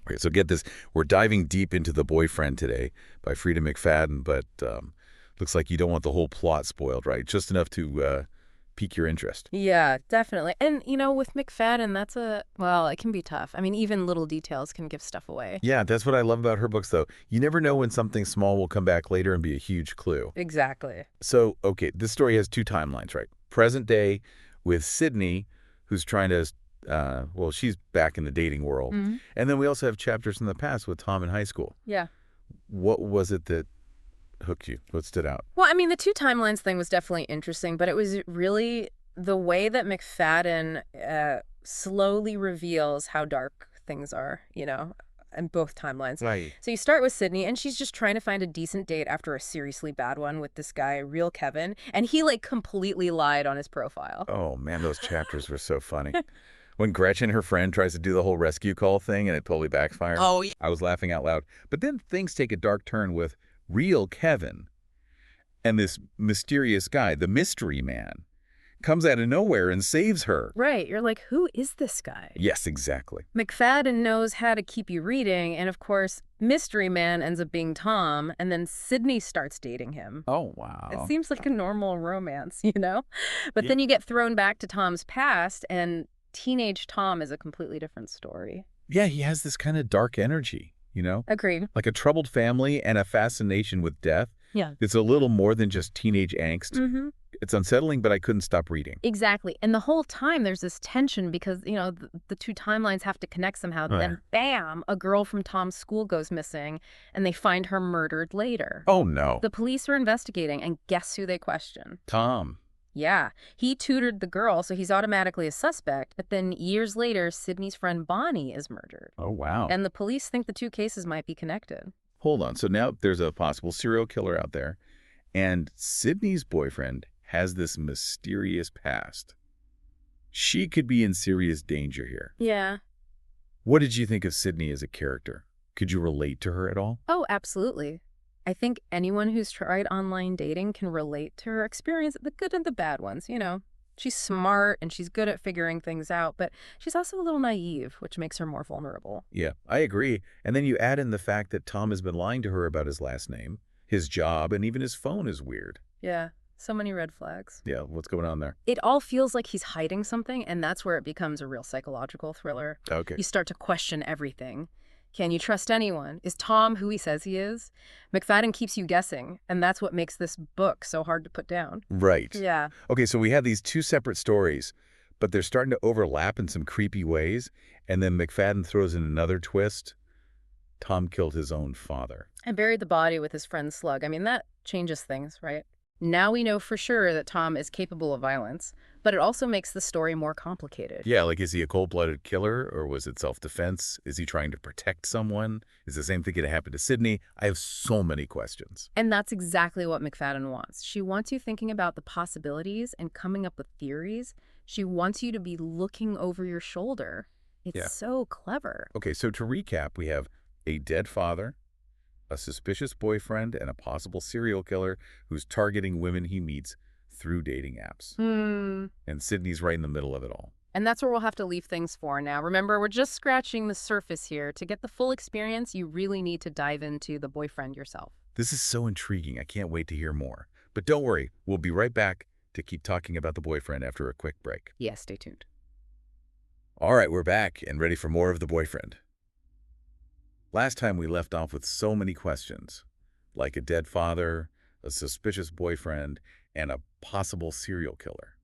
Okay, so get this. We're diving deep into The Boyfriend today by Frieda McFADDEN, but looks like you don't want the whole plot spoiled, right? Just enough to pique your interest. Yeah, definitely. And, with McFadden, well, it can be tough. I mean, even little details can give stuff away. Yeah, that's what I love about her books, though. You never know when something small will come back later and be a huge clue. Exactly. So, okay, this story has two timelines, right? Present day with Sydney, who's trying to, well, she's back in the dating world. Hmm. And then we also have chapters in the past with Tom in high school. Yeah. What was it that hooked you? What stood out? Well, I mean, the two timelines thing was definitely interesting, but it was really the way that McFadden slowly reveals how dark things are, in both timelines. Right. So you start with Sydney, and she's just trying to find a decent date after a seriously bad one with this guy, Real Kevin, and he, completely lied on his profile. Oh, man, those chapters were so funny. When Gretchen, her friend, tries to do the whole rescue call thing and it totally backfires. Oh, yeah. I was laughing out loud. But then things take a dark turn with Real Kevin. And this mysterious guy, the mystery man, comes out of nowhere and saves her. Right. You're like, who is this guy? Yes, exactly. McFadden knows how to keep you reading, and of course, Mystery Man ends up being Tom, and then Sydney starts dating him. Oh, wow. It seems like a normal romance, But Yeah. then you get thrown back to Tom's past, and teenage Tom is a completely different story. Yeah, he has this kind of dark energy, Agreed. like a troubled family and a fascination with death. Yeah. It's a little more than just teenage angst. Mm-hmm. It's unsettling, but I couldn't stop reading. Exactly. And the whole time there's this tension because, the two timelines have to connect somehow. Oh, yeah. Then, bam, a girl from Tom's school goes missing, and they find her murdered later. Oh, no. The police are investigating, and guess who they question? Tom. Yeah, he tutored the girl, so he's automatically a suspect. But then years later, Sydney's friend Bonnie is murdered. Oh, wow. And the police think the two cases might be connected. Hold on. So now there's a possible serial killer out there, and Sydney's boyfriend has this mysterious past. She could be in serious danger here. Yeah. What did you think of Sydney as a character? Could you relate to her at all? Oh, absolutely. I think anyone who's tried online dating can relate to her experience, the good and the bad ones, She's smart and she's good at figuring things out, but she's also a little naive, which makes her more vulnerable. Yeah, I agree. And then you add in the fact that Tom has been lying to her about his last name, his job, and even his phone is weird. Yeah, so many red flags. Yeah, what's going on there? It all feels like he's hiding something, and that's where it becomes a real psychological thriller. Okay. You start to question everything. Can you trust anyone? Is Tom who he says he is? McFadden keeps you guessing, and that's what makes this book so hard to put down. Right. Yeah. Okay, so we have these two separate stories, but they're starting to overlap in some creepy ways, and then McFadden throws in another twist. Tom killed his own father. And buried the body with his friend Slug. I mean, that changes things, right? Now we know for sure that Tom is capable of violence, but it also makes the story more complicated. Yeah, like, is he a cold-blooded killer, or was it self-defense? Is he trying to protect someone? Is the same thing going to happen to Sydney? I have so many questions. And that's exactly what McFadden wants. She wants you thinking about the possibilities and coming up with theories. She wants you to be looking over your shoulder. It's so clever. Okay, so to recap, we have a dead father, a suspicious boyfriend, and a possible serial killer who's targeting women he meets through dating apps. And Sydney's right in the middle of it all. And that's where we'll have to leave things for now. Remember, we're just scratching the surface here. To get the full experience, you really need to dive into The Boyfriend yourself. This is so intriguing. I can't wait to hear more. But don't worry, we'll be right back to keep talking about The Boyfriend after a quick break. Yeah, stay tuned. All right, we're back and ready for more of The Boyfriend. Last time we left off with so many questions, like a dead father, a suspicious boyfriend, and a possible serial killer.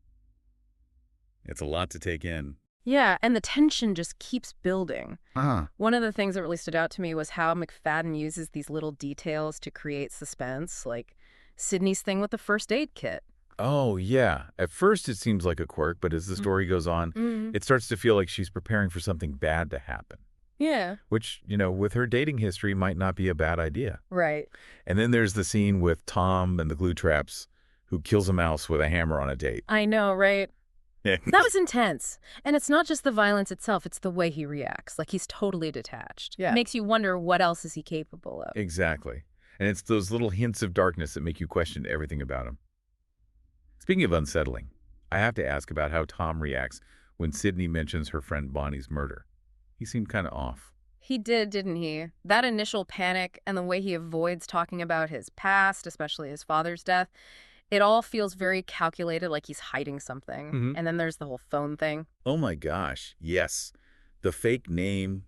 It's a lot to take in. Yeah, and the tension just keeps building. Uh-huh. One of the things that really stood out to me was how McFadden uses these little details to create suspense, like Sydney's thing with the first aid kit. Oh, yeah. At first it seems like a quirk, but as the story goes on, it starts to feel like she's preparing for something bad to happen. Yeah. Which, with her dating history might not be a bad idea. Right. And then there's the scene with Tom and the glue traps, who kills a mouse with a hammer on a date. I know, right? That was intense. And it's not just the violence itself, it's the way he reacts. Like he's totally detached. Yeah. It makes you wonder what else is he capable of. Exactly. And it's those little hints of darkness that make you question everything about him. Speaking of unsettling, I have to ask about how Tom reacts when Sydney mentions her friend Bonnie's murder. He seemed kind of off. He did, didn't he? That initial panic and the way he avoids talking about his past, especially his father's death, it all feels very calculated, like he's hiding something. Hmm. And then there's the whole phone thing. Oh my gosh, yes. The fake name,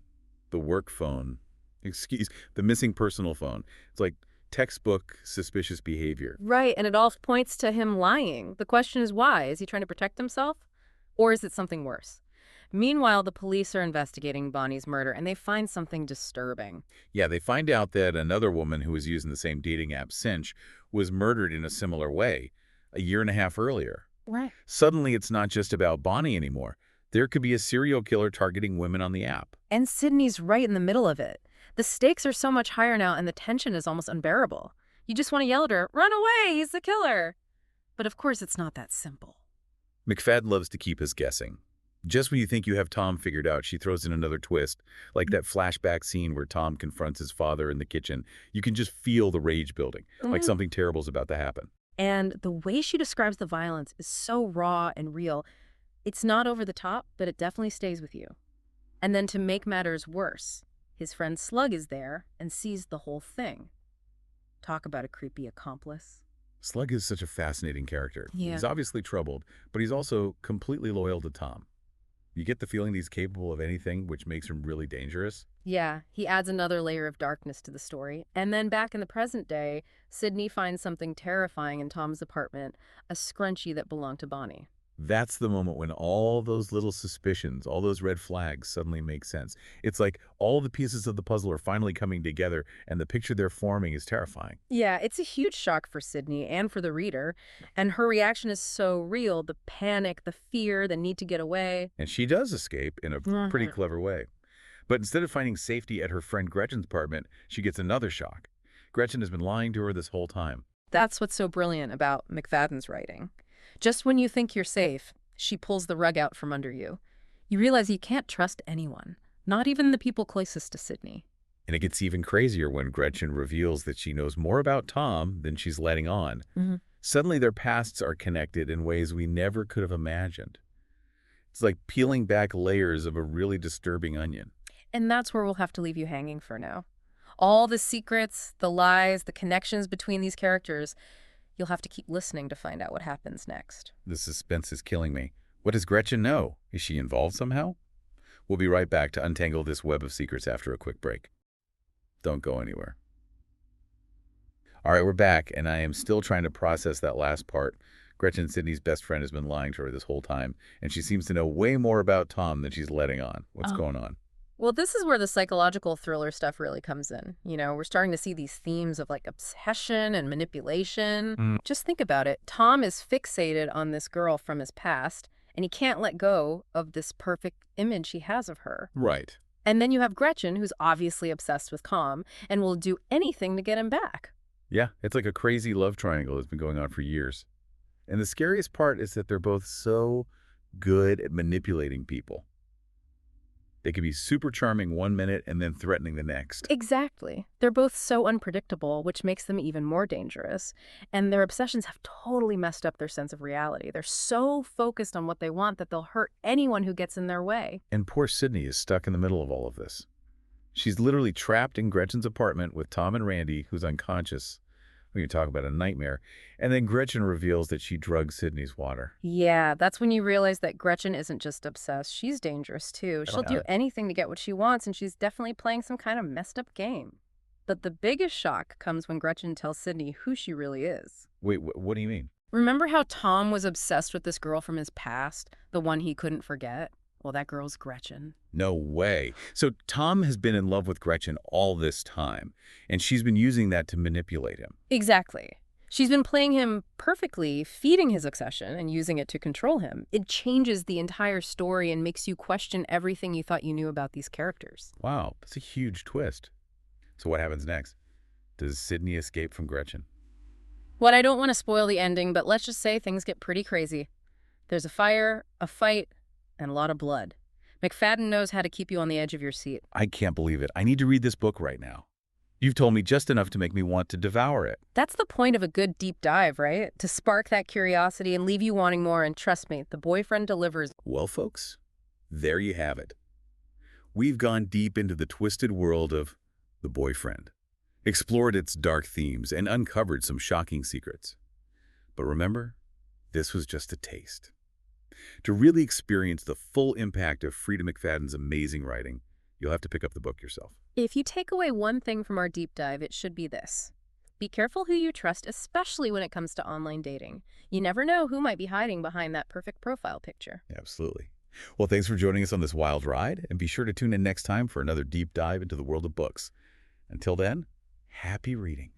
the work phone, the missing personal phone. It's like textbook suspicious behavior. Right, and it all points to him lying. The question is why? Is he trying to protect himself? Or is it something worse? Meanwhile, the police are investigating Bonnie's murder, and they find something disturbing. Yeah, they find out that another woman who was using the same dating app, Cynch, was murdered in a similar way a year and a half earlier. Right. Suddenly, it's not just about Bonnie anymore. There could be a serial killer targeting women on the app. And Sydney's right in the middle of it. The stakes are so much higher now, and the tension is almost unbearable. You just want to yell at her, "Run away, he's the killer!" But of course, it's not that simple. McFadden loves to keep us guessing. Just when you think you have Tom figured out, she throws in another twist, like that flashback scene where Tom confronts his father in the kitchen. You can just feel the rage building, like something terrible is about to happen. And the way she describes the violence is so raw and real. It's not over the top, but it definitely stays with you. And then to make matters worse, his friend Slug is there and sees the whole thing. Talk about a creepy accomplice. Slug is such a fascinating character. Yeah. He's obviously troubled, but he's also completely loyal to Tom. You get the feeling he's capable of anything, which makes him really dangerous. Yeah, he adds another layer of darkness to the story. And then back in the present day, Sydney finds something terrifying in Tom's apartment, a scrunchie that belonged to Bonnie. That's the moment when all those little suspicions, all those red flags suddenly make sense. It's like all the pieces of the puzzle are finally coming together, and the picture they're forming is terrifying. Yeah, it's a huge shock for Sydney and for the reader. And her reaction is so real, the panic, the fear, the need to get away. And she does escape in a pretty clever way. But instead of finding safety at her friend Gretchen's apartment, she gets another shock. Gretchen has been lying to her this whole time. That's what's so brilliant about McFadden's writing. Just when you think you're safe, she pulls the rug out from under you. You realize you can't trust anyone, not even the people closest to Sydney. And it gets even crazier when Gretchen reveals that she knows more about Tom than she's letting on. Suddenly their pasts are connected in ways we never could have imagined. It's like peeling back layers of a really disturbing onion. And that's where we'll have to leave you hanging for now. All the secrets, the lies, the connections between these characters, you'll have to keep listening to find out what happens next. The suspense is killing me. What does Gretchen know? Is she involved somehow? We'll be right back to untangle this web of secrets after a quick break. Don't go anywhere. All right, we're back, and I am still trying to process that last part. Gretchen, Sydney's best friend, has been lying to her this whole time, and she seems to know way more about Tom than she's letting on. What's going on? Well, this is where the psychological thriller stuff really comes in. You know, we're starting to see these themes of like obsession and manipulation. Just think about it. Tom is fixated on this girl from his past, and he can't let go of this perfect image he has of her. Right. And then you have Gretchen, who's obviously obsessed with Tom and will do anything to get him back. Yeah, it's like a crazy love triangle that's been going on for years. And the scariest part is that they're both so good at manipulating people. They can be super charming one minute and then threatening the next. Exactly. They're both so unpredictable, which makes them even more dangerous. And their obsessions have totally messed up their sense of reality. They're so focused on what they want that they'll hurt anyone who gets in their way. And poor Sydney is stuck in the middle of all of this. She's literally trapped in Gretchen's apartment with Tom and Randy, who's unconscious. We can talk about a nightmare. And then Gretchen reveals that she drugged Sydney's water. Yeah, that's when you realize that Gretchen isn't just obsessed. She's dangerous, too. She'll do anything to get what she wants, and she's definitely playing some kind of messed up game. But the biggest shock comes when Gretchen tells Sydney who she really is. Wait, what do you mean? Remember how Tom was obsessed with this girl from his past, the one he couldn't forget? Well, that girl's Gretchen. No way. So Tom has been in love with Gretchen all this time, and she's been using that to manipulate him. Exactly. She's been playing him perfectly, feeding his obsession and using it to control him. It changes the entire story and makes you question everything you thought you knew about these characters. Wow, that's a huge twist. So what happens next? Does Sydney escape from Gretchen? What I don't want to spoil the ending, but let's just say things get pretty crazy. There's a fire, a fight, and a lot of blood. McFadden knows how to keep you on the edge of your seat. I can't believe it. I need to read this book right now. You've told me just enough to make me want to devour it. That's the point of a good deep dive, right? To spark that curiosity and leave you wanting more, and trust me, The Boyfriend delivers. Well, folks, there you have it. we've gone deep into the twisted world of the boyfriend, explored its dark themes, and uncovered some shocking secrets. But remember, this was just a taste. To really experience the full impact of Frieda McFadden's amazing writing, you'll have to pick up the book yourself. If you take away one thing from our deep dive, it should be this. Be careful who you trust, especially when it comes to online dating. You never know who might be hiding behind that perfect profile picture. Absolutely. Well, thanks for joining us on this wild ride, and be sure to tune in next time for another deep dive into the world of books. Until then, happy reading.